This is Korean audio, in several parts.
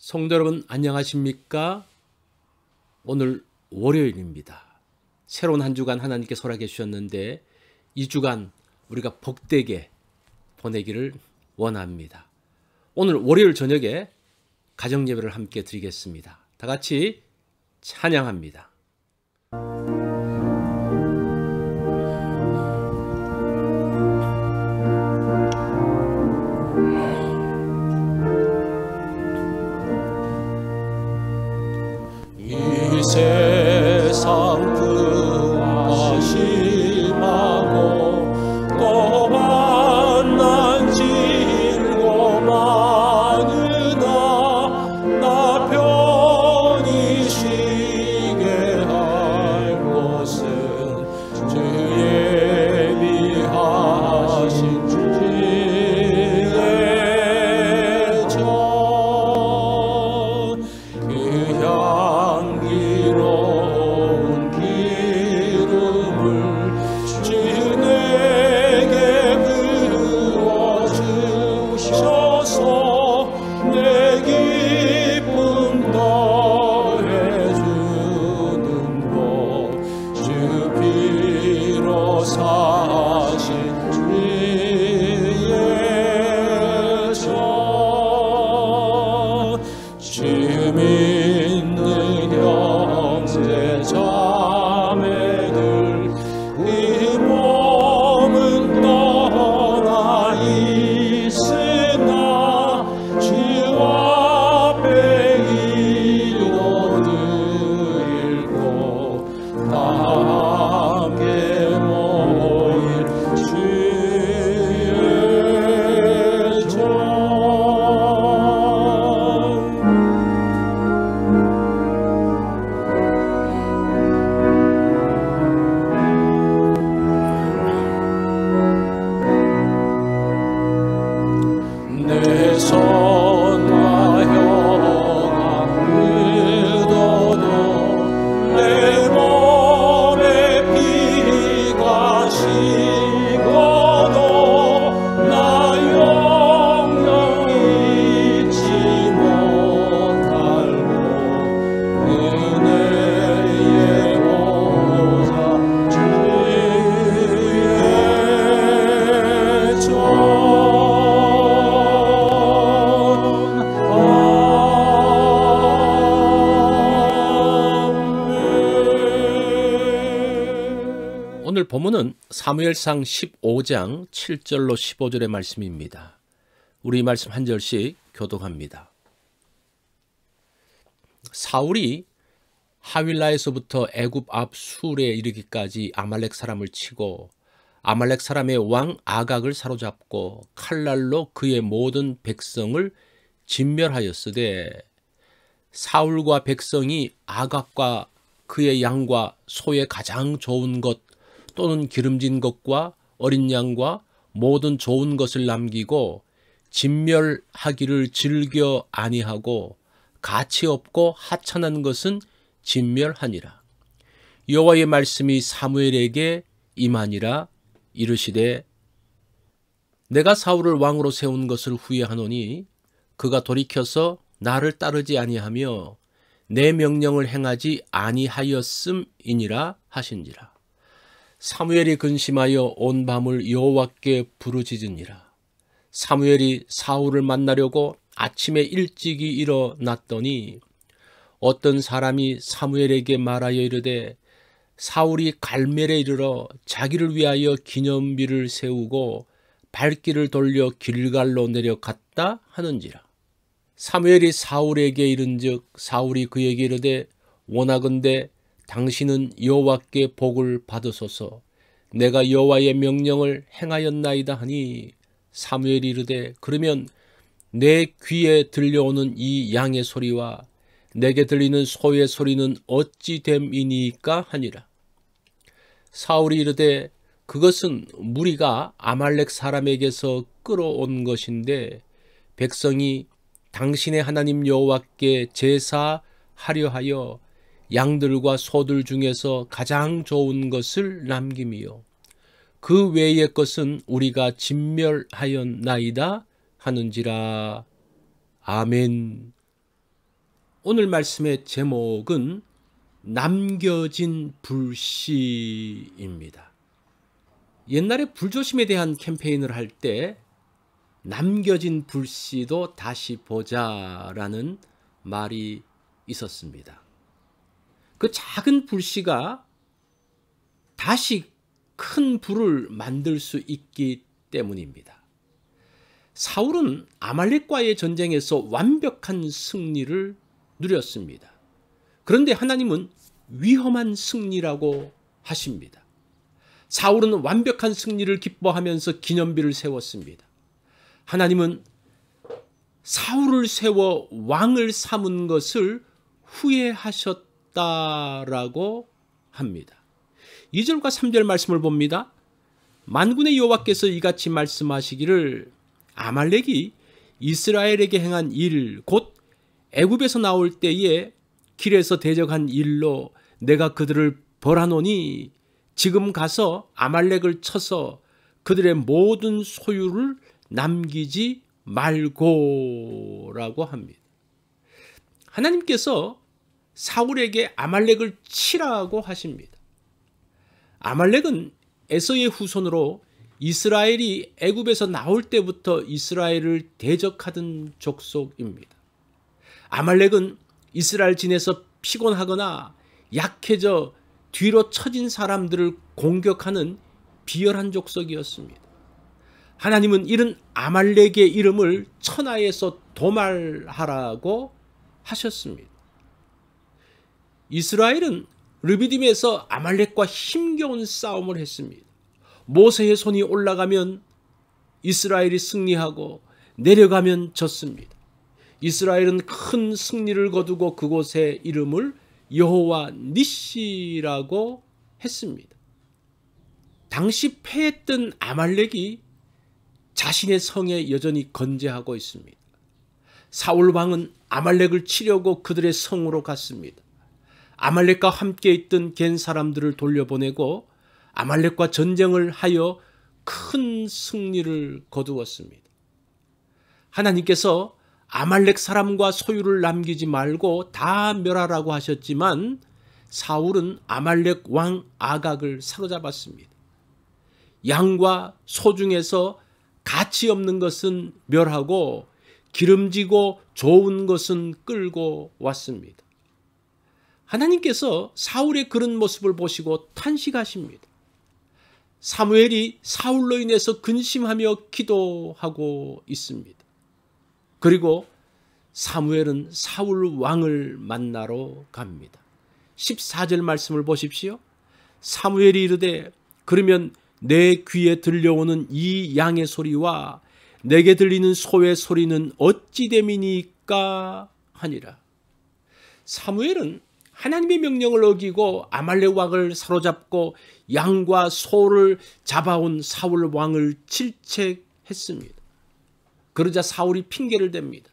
성도 여러분 안녕하십니까? 오늘 월요일입니다. 새로운 한 주간 하나님께서 허락해 주셨는데 이 주간 우리가 복되게 보내기를 원합니다. 오늘 월요일 저녁에 가정예배를 함께 드리겠습니다. 다 같이 찬양합니다. 이 세상 그와 심하고 또 만난 길고 많으나 나 편히 쉬게 할 곳은 주 예비하신 주의 전 그 향기로운 기름을 주 내게 부어주셔서 내 기쁨 더해주는 것 주 피로 사신 주의 전 주 믿는 형제 자매들 이 몸은 떠나 있으나 주 앞에 이뤄드릴 곳 다 함께 모일 주의 전 내 손과 혀가 묻어도 내 몸에 피가 식어도 나 영영 잊지 못할 곳 은혜의 보좌 주의 전 오늘 본문은 사무엘상 15장 7절로 15절의 말씀입니다. 우리 말씀 한 절씩 교독합니다. 사울이 하윌라에서부터 애굽 앞 술에 이르기까지 아말렉 사람을 치고 아말렉 사람의 왕 아각을 사로잡고 칼날로 그의 모든 백성을 진멸하였으되 사울과 백성이 아각과 그의 양과 소의 가장 좋은 것 또는 기름진 것과 어린 양과 모든 좋은 것을 남기고 진멸하기를 즐겨 아니하고 가치 없고 하찮은 것은 진멸하니라. 여호와의 말씀이 사무엘에게 임하니라. 이르시되 내가 사울을 왕으로 세운 것을 후회하노니 그가 돌이켜서 나를 따르지 아니하며 내 명령을 행하지 아니하였음이니라 하신지라. 사무엘이 근심하여 온 밤을 여호와께 부르짖으니라. 사무엘이 사울을 만나려고 아침에 일찍이 일어났더니 어떤 사람이 사무엘에게 말하여 이르되 사울이 갈멜에 이르러 자기를 위하여 기념비를 세우고 발길을 돌려 길갈로 내려갔다 하는지라. 사무엘이 사울에게 이른즉 사울이 그에게 이르되 원하건대 당신은 여호와께 복을 받으소서. 내가 여호와의 명령을 행하였나이다 하니 사무엘이 이르되 그러면 내 귀에 들려오는 이 양의 소리와 내게 들리는 소의 소리는 어찌 됨이니까 하니라. 사울이 이르되 그것은 무리가 아말렉 사람에게서 끌어온 것인데 백성이 당신의 하나님 여호와께 제사하려 하여 양들과 소들 중에서 가장 좋은 것을 남김이요 그 외의 것은 우리가 진멸하였나이다 하는지라. 아멘. 오늘 말씀의 제목은 남겨진 불씨입니다. 옛날에 불조심에 대한 캠페인을 할 때 남겨진 불씨도 다시 보자라는 말이 있었습니다. 그 작은 불씨가 다시 큰 불을 만들 수 있기 때문입니다. 사울은 아말렉과의 전쟁에서 완벽한 승리를 누렸습니다. 그런데 하나님은 위험한 승리라고 하십니다. 사울은 완벽한 승리를 기뻐하면서 기념비를 세웠습니다. 하나님은 사울을 세워 왕을 삼은 것을 후회하셨다라고 합니다. 2절과 3절 말씀을 봅니다. 만군의 여호와께서 이같이 말씀하시기를 아말렉이 이스라엘에게 행한 일 곧 애굽에서 나올 때에 길에서 대적한 일로 내가 그들을 벌하노니 지금 가서 아말렉을 쳐서 그들의 모든 소유를 남기지 말고라고 합니다. 하나님께서 사울에게 아말렉을 치라고 하십니다. 아말렉은 에서의 후손으로 이스라엘이 애굽에서 나올 때부터 이스라엘을 대적하던 족속입니다. 아말렉은 이스라엘 진에서 피곤하거나 약해져 뒤로 처진 사람들을 공격하는 비열한 족속이었습니다. 하나님은 이런 아말렉의 이름을 천하에서 도말하라고 하셨습니다. 이스라엘은 르비딤에서 아말렉과 힘겨운 싸움을 했습니다. 모세의 손이 올라가면 이스라엘이 승리하고 내려가면 졌습니다. 이스라엘은 큰 승리를 거두고 그곳의 이름을 여호와 니시라고 했습니다. 당시 패했던 아말렉이 자신의 성에 여전히 건재하고 있습니다. 사울 왕은 아말렉을 치려고 그들의 성으로 갔습니다. 아말렉과 함께 있던 겐 사람들을 돌려보내고 아말렉과 전쟁을 하여 큰 승리를 거두었습니다. 하나님께서 아말렉 사람과 소유를 남기지 말고 다 멸하라고 하셨지만 사울은 아말렉 왕 아각을 사로잡았습니다. 양과 소 중에서 가치 없는 것은 멸하고 기름지고 좋은 것은 끌고 왔습니다. 하나님께서 사울의 그런 모습을 보시고 탄식하십니다. 사무엘이 사울로 인해서 근심하며 기도하고 있습니다. 그리고 사무엘은 사울 왕을 만나러 갑니다. 14절 말씀을 보십시오. 사무엘이 이르되 그러면 내 귀에 들려오는 이 양의 소리와 내게 들리는 소의 소리는 어찌 됨이니까 하니라. 사무엘은 하나님의 명령을 어기고 아말렉 왕을 사로잡고 양과 소를 잡아온 사울 왕을 질책했습니다. 그러자 사울이 핑계를 댑니다.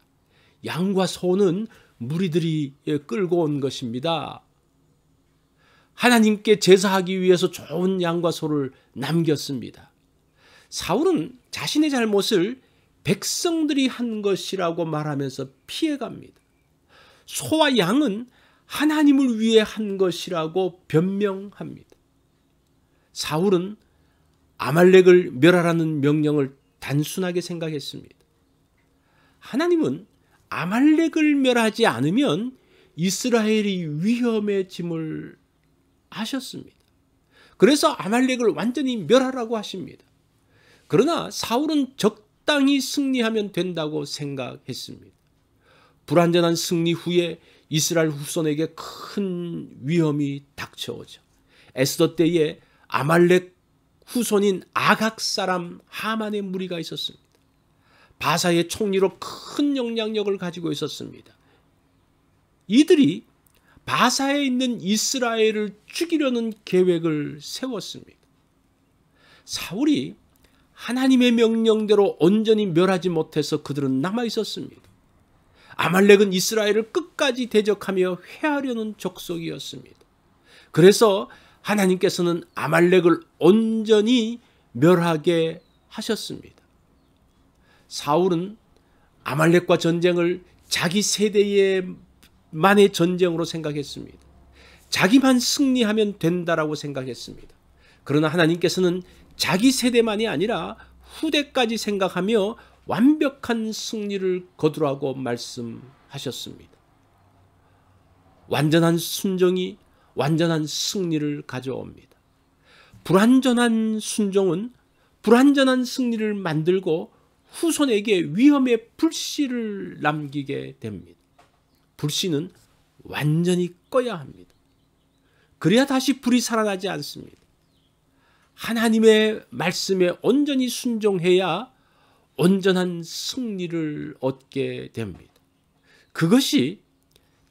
양과 소는 무리들이 끌고 온 것입니다. 하나님께 제사하기 위해서 좋은 양과 소를 남겼습니다. 사울은 자신의 잘못을 백성들이 한 것이라고 말하면서 피해갑니다. 소와 양은 하나님을 위해 한 것이라고 변명합니다. 사울은 아말렉을 멸하라는 명령을 단순하게 생각했습니다. 하나님은 아말렉을 멸하지 않으면 이스라엘이 위험해짐을 하셨습니다. 그래서 아말렉을 완전히 멸하라고 하십니다. 그러나 사울은 적당히 승리하면 된다고 생각했습니다. 불완전한 승리 후에 이스라엘 후손에게 큰 위험이 닥쳐오죠. 에스더 때에 아말렉 후손인 아각 사람 하만의 무리가 있었습니다. 바사의 총리로 큰 영향력을 가지고 있었습니다. 이들이 바사에 있는 이스라엘을 죽이려는 계획을 세웠습니다. 사울이 하나님의 명령대로 온전히 멸하지 못해서 그들은 남아 있었습니다. 아말렉은 이스라엘을 끝까지 대적하며 회하려는 족속이었습니다. 그래서 하나님께서는 아말렉을 온전히 멸하게 하셨습니다. 사울은 아말렉과 전쟁을 자기 세대의 자기만의 전쟁으로 생각했습니다. 자기만 승리하면 된다라고 생각했습니다. 그러나 하나님께서는 자기 세대만이 아니라 후대까지 생각하며 완벽한 승리를 거두라고 말씀하셨습니다. 완전한 순종이 완전한 승리를 가져옵니다. 불완전한 순종은 불완전한 승리를 만들고 후손에게 위험의 불씨를 남기게 됩니다. 불씨는 완전히 꺼야 합니다. 그래야 다시 불이 살아나지 않습니다. 하나님의 말씀에 온전히 순종해야 온전한 승리를 얻게 됩니다. 그것이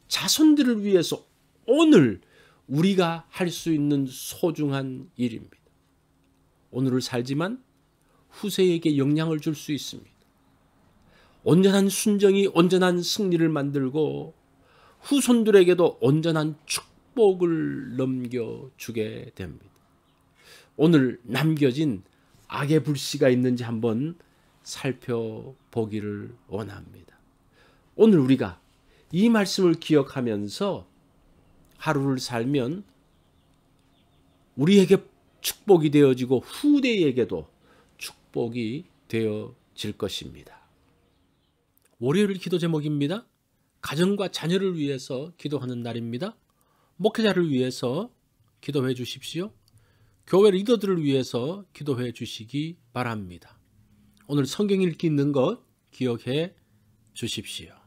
자손들을 위해서 오늘 우리가 할 수 있는 소중한 일입니다. 오늘을 살지만 후세에게 영향을 줄 수 있습니다. 온전한 순종이 온전한 승리를 만들고 후손들에게도 온전한 축복을 넘겨주게 됩니다. 오늘 남겨진 악의 불씨가 있는지 한번 살펴보기를 원합니다. 오늘 우리가 이 말씀을 기억하면서 하루를 살면 우리에게 축복이 되어지고 후대에게도 축복이 되어질 것입니다. 월요일 기도 제목입니다. 가정과 자녀를 위해서 기도하는 날입니다. 목회자를 위해서 기도해 주십시오. 교회 리더들을 위해서 기도해 주시기 바랍니다. 오늘 성경 읽기 있는 것 기억해 주십시오.